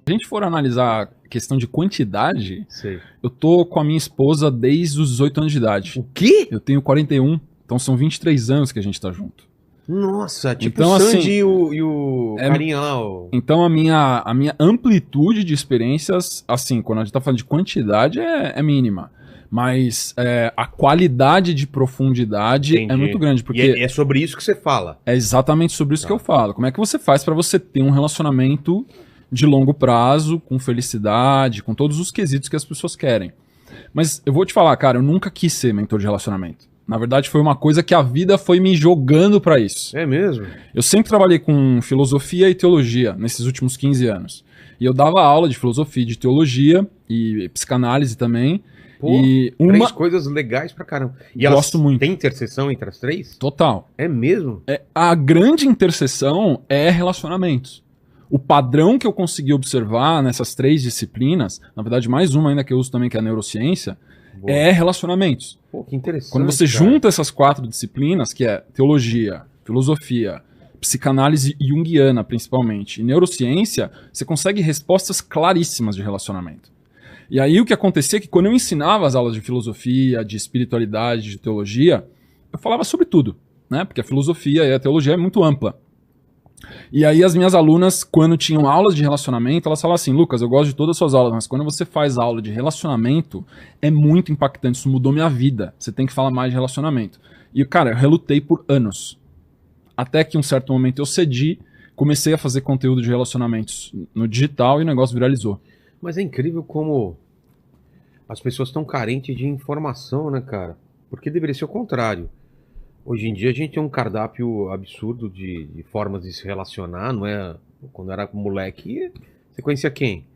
a gente for analisar a questão de quantidade, Sei. eu tô com a minha esposa desde os 18 anos de idade. O quê? Eu tenho 41, então são 23 anos que a gente tá junto. Nossa, tipo Então, o Sandy assim, e o carinha lá. Então a minha amplitude de experiências, assim, quando a gente tá falando de quantidade, é mínima. Mas a qualidade de profundidade Entendi. é muito grande. Porque E é sobre isso que você fala. é exatamente sobre isso que eu falo. Como é que você faz pra você ter um relacionamento de longo prazo, com felicidade, com todos os quesitos que as pessoas querem. Mas eu vou te falar, cara, eu nunca quis ser mentor de relacionamento. Na verdade, foi uma coisa que a vida foi me jogando pra isso. É mesmo? Eu sempre trabalhei com filosofia e teologia nesses últimos 15 anos. E eu dava aula de filosofia e de teologia e psicanálise também. Pô, e três coisas legais pra caramba. E Gosto muito. Tem interseção entre as três? Total. É mesmo? A grande interseção é relacionamentos. O padrão que eu consegui observar nessas 3 disciplinas, na verdade mais uma ainda que eu uso também, que é a neurociência, Boa. é relacionamentos. Pô, que interessante. Quando você junta essas 4 disciplinas, que é teologia, filosofia, psicanálise junguiana principalmente, e neurociência, você consegue respostas claríssimas de relacionamento. E aí o que acontecia é que quando eu ensinava as aulas de filosofia, de espiritualidade, de teologia, eu falava sobre tudo, né? Porque a filosofia e a teologia é muito ampla. E aí as minhas alunas, quando tinham aulas de relacionamento, elas falavam assim, Lucas, eu gosto de todas as suas aulas, mas quando você faz aula de relacionamento, é muito impactante, isso mudou minha vida, você tem que falar mais de relacionamento. E, cara, eu relutei por anos. Até que em um certo momento eu cedi, comecei a fazer conteúdo de relacionamentos no digital e o negócio viralizou. Mas é incrível como as pessoas estão carentes de informação, né, cara? Porque deveria ser o contrário. Hoje em dia a gente tem um cardápio absurdo de formas de se relacionar, não é? Quando era moleque, você conhecia quem?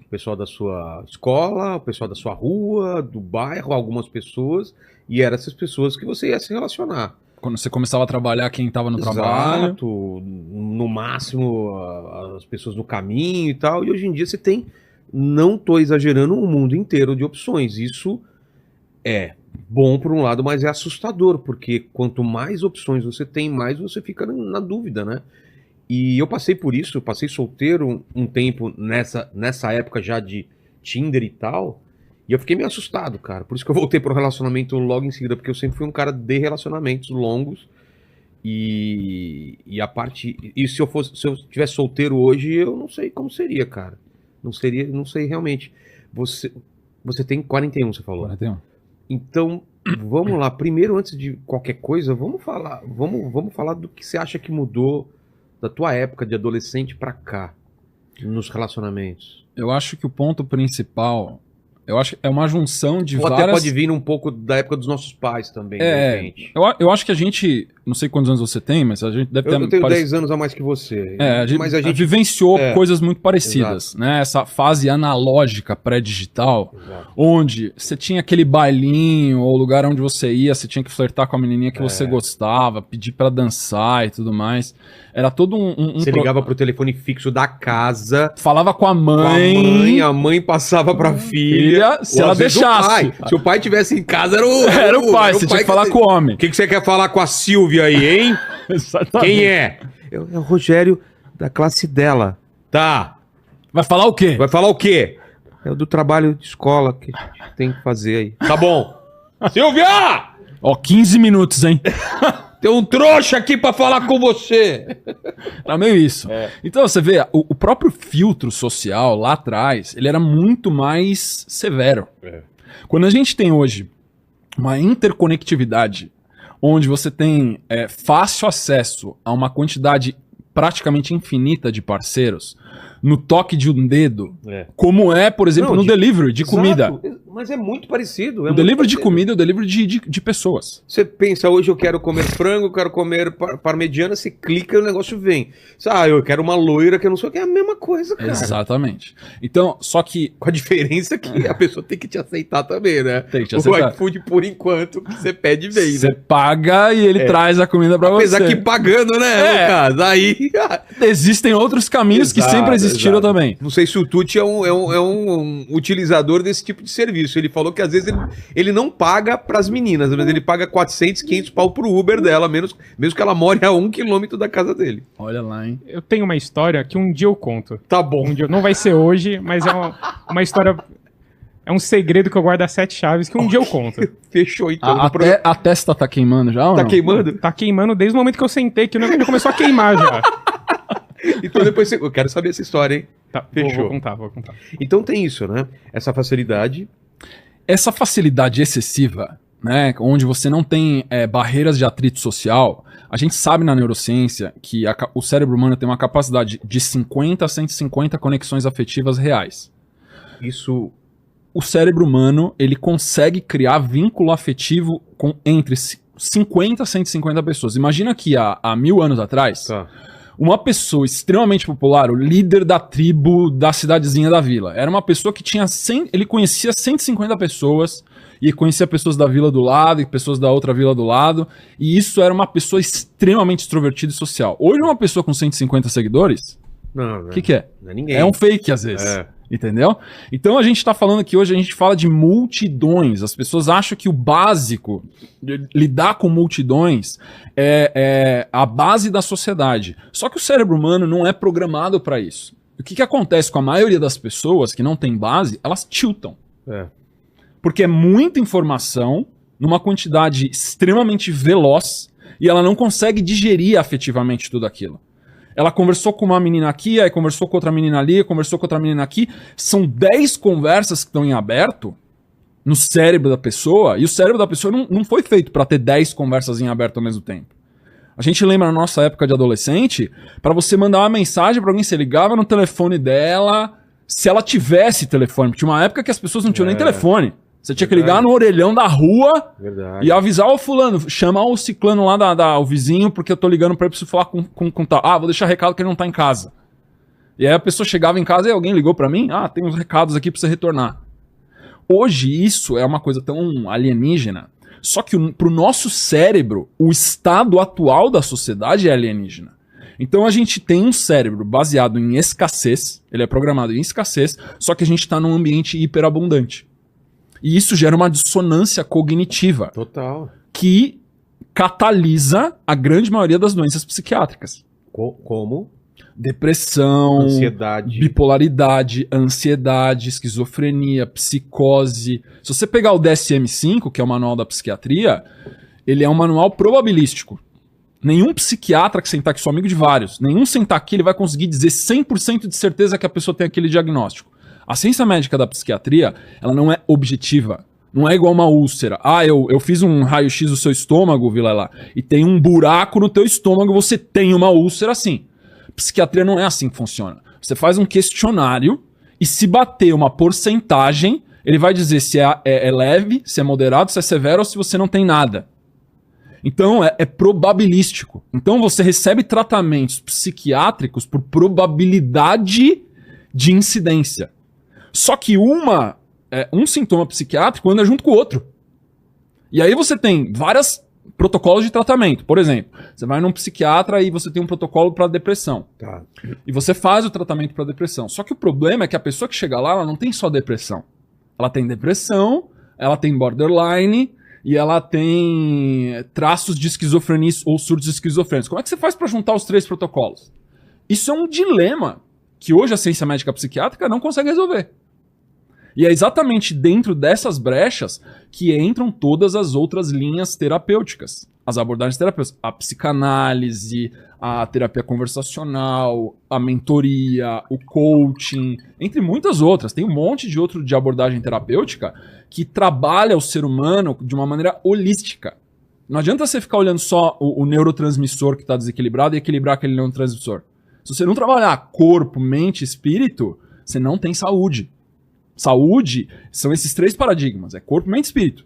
O pessoal da sua escola, o pessoal da sua rua, do bairro, algumas pessoas, e eram essas pessoas que você ia se relacionar. Quando você começava a trabalhar, quem estava no trabalho. Exato, no máximo as pessoas no caminho e tal, e hoje em dia você tem, não estou exagerando, um mundo inteiro de opções. Isso é bom por um lado, mas é assustador, porque quanto mais opções você tem, mais você fica na dúvida, né? E eu passei por isso, eu passei solteiro um tempo nessa época já de Tinder e tal, e eu fiquei meio assustado, cara. Por isso que eu voltei pro relacionamento logo em seguida, porque eu sempre fui um cara de relacionamentos longos, e a parte... E se eu tivesse solteiro hoje, eu não sei como seria, cara. Não sei realmente. Você tem 41, você falou. 41. Então, vamos lá. Primeiro, antes de qualquer coisa, vamos falar do que você acha que mudou da tua época de adolescente pra cá, nos relacionamentos. Eu acho que o ponto principal, eu acho que é uma junção de Ou várias... até pode vir um pouco da época dos nossos pais também, né, gente? Eu acho que a gente, não sei quantos anos você tem, mas a gente deve ter... Eu tenho 10 anos a mais que você. Mas a gente vivenciou coisas muito parecidas, exato. né? Essa fase analógica pré-digital, Exato. onde você tinha aquele bailinho, ou lugar onde você ia, você tinha que flertar com a menininha que você gostava, pedir pra dançar e tudo mais. Era todo Você ligava pro telefone fixo da casa, falava com a mãe, a mãe passava pra filha, se ou ela às vezes deixasse. o pai. Se o pai tivesse em casa, Era o pai, você tinha que falar com o homem. O que você quer falar com a Silvia aí, hein? Exatamente. Quem é? É o Rogério da classe dela. Tá. Vai falar o quê? Vai falar o quê? É o do trabalho de escola que a gente tem que fazer aí. Tá bom. Silvia! Ó, 15 minutos, hein? Tem um trouxa aqui pra falar com você. Era meio isso. Então, você vê, o próprio filtro social lá atrás, ele era muito mais severo. Quando a gente tem hoje uma interconectividade, onde você tem fácil acesso a uma quantidade praticamente infinita de parceiros, no toque de um dedo, como é, por exemplo, no delivery de comida. Mas é muito parecido. O delivery de comida e o delivery de pessoas. Você pensa, hoje eu quero comer frango, eu quero comer parmegiana, você clica e o negócio vem. Eu quero uma loira que eu não sei o que, é a mesma coisa, cara. Exatamente. Então, só que... Com a diferença que a pessoa tem que te aceitar também, né? Tem que te aceitar. O iFood, por enquanto, que você pede vem, Você né? paga e ele traz a comida pra Apesar você. que pagando, né, Lucas? Aí... Existem outros caminhos que sempre existiram tira também. Não sei se o Tucci é um utilizador desse tipo de serviço. Ele falou que às vezes ele não paga pras meninas, mas ele paga 400, 500 pau pro Uber dela, mesmo que ela more a 1 quilômetro da casa dele. Olha lá, hein? Eu tenho uma história que um dia eu conto. Tá bom. Um dia, não vai ser hoje, mas é uma história... É um segredo que eu guardo a 7 chaves que um dia eu conto. Fechou, então. A testa tá queimando já, ou Tá não? queimando? Tá queimando desde o momento que eu sentei, que o negócio já começou a queimar já. Então depois eu quero saber essa história, hein? Tá, Fechou. vou contar. Então tem isso, né? Essa facilidade. Essa facilidade excessiva, né, onde você não tem barreiras de atrito social, a gente sabe na neurociência que o cérebro humano tem uma capacidade de 50 a 150 conexões afetivas reais. Isso. O cérebro humano, ele consegue criar vínculo afetivo entre 50 a 150 pessoas. Imagina que há 1000 anos atrás, Tá. uma pessoa extremamente popular, o líder da tribo da cidadezinha da vila, era uma pessoa que tinha ele conhecia 150 pessoas, e conhecia pessoas da vila do lado e pessoas da outra vila do lado, e isso era uma pessoa extremamente extrovertida e social. Hoje uma pessoa com 150 seguidores, Não, o que é? Não é ninguém. É um fake às vezes. É. Entendeu? Então a gente tá falando que hoje a gente fala de multidões. As pessoas acham que o básico, de lidar com multidões, é a base da sociedade. Só que o cérebro humano não é programado para isso. O que acontece com a maioria das pessoas que não tem base? Elas tiltam. É. Porque é muita informação numa quantidade extremamente veloz e ela não consegue digerir afetivamente tudo aquilo. Ela conversou com uma menina aqui, aí conversou com outra menina ali, conversou com outra menina aqui. São 10 conversas que estão em aberto no cérebro da pessoa, e o cérebro da pessoa não foi feito para ter 10 conversas em aberto ao mesmo tempo. A gente lembra na nossa época de adolescente, para você mandar uma mensagem para alguém, você ligava no telefone dela, se ela tivesse telefone. Tinha uma época que as pessoas não tinham nem telefone. Você tinha que ligar no orelhão da rua e avisar o fulano, chamar o ciclano lá o vizinho, porque eu tô ligando pra ele, preciso falar com tal. Ah, vou deixar recado que ele não tá em casa. E aí a pessoa chegava em casa e alguém ligou pra mim, tem uns recados aqui pra você retornar. Hoje isso é uma coisa tão alienígena, só que pro nosso cérebro, o estado atual da sociedade é alienígena. Então a gente tem um cérebro baseado em escassez, ele é programado em escassez, só que a gente tá num ambiente hiperabundante. E isso gera uma dissonância cognitiva. Total. Que catalisa a grande maioria das doenças psiquiátricas. Como? Depressão, ansiedade, bipolaridade, ansiedade, esquizofrenia, psicose. Se você pegar o DSM-5, que é o manual da psiquiatria, ele é um manual probabilístico. Nenhum psiquiatra que sentar aqui, sou amigo de vários, nenhum sentar aqui ele vai conseguir dizer 100% de certeza que a pessoa tem aquele diagnóstico. A ciência médica da psiquiatria, ela não é objetiva. Não é igual uma úlcera. Eu fiz um raio-x do seu estômago, Vilela, e tem um buraco no teu estômago, você tem uma úlcera assim. Psiquiatria não é assim que funciona. Você faz um questionário e se bater uma porcentagem, ele vai dizer se é leve, se é moderado, se é severo ou se você não tem nada. Então é probabilístico. Então você recebe tratamentos psiquiátricos por probabilidade de incidência. Só que um sintoma psiquiátrico anda junto com o outro. E aí você tem vários protocolos de tratamento. Por exemplo, você vai num psiquiatra e você tem um protocolo para depressão. Tá. E você faz o tratamento para depressão. Só que o problema é que a pessoa que chega lá, ela não tem só depressão. Ela tem depressão, ela tem borderline e ela tem traços de esquizofrenia ou surtos esquizofrênicos. Como é que você faz para juntar os 3 protocolos? Isso é um dilema que hoje a ciência médica psiquiátrica não consegue resolver. E é exatamente dentro dessas brechas que entram todas as outras linhas terapêuticas. As abordagens terapêuticas. A psicanálise, a terapia conversacional, a mentoria, o coaching, entre muitas outras. Tem um monte de abordagem terapêutica que trabalha o ser humano de uma maneira holística. Não adianta você ficar olhando só o neurotransmissor que está desequilibrado e equilibrar aquele neurotransmissor. Se você não trabalhar corpo, mente e espírito, você não tem saúde. Saúde são esses 3 paradigmas. É corpo, mente e espírito.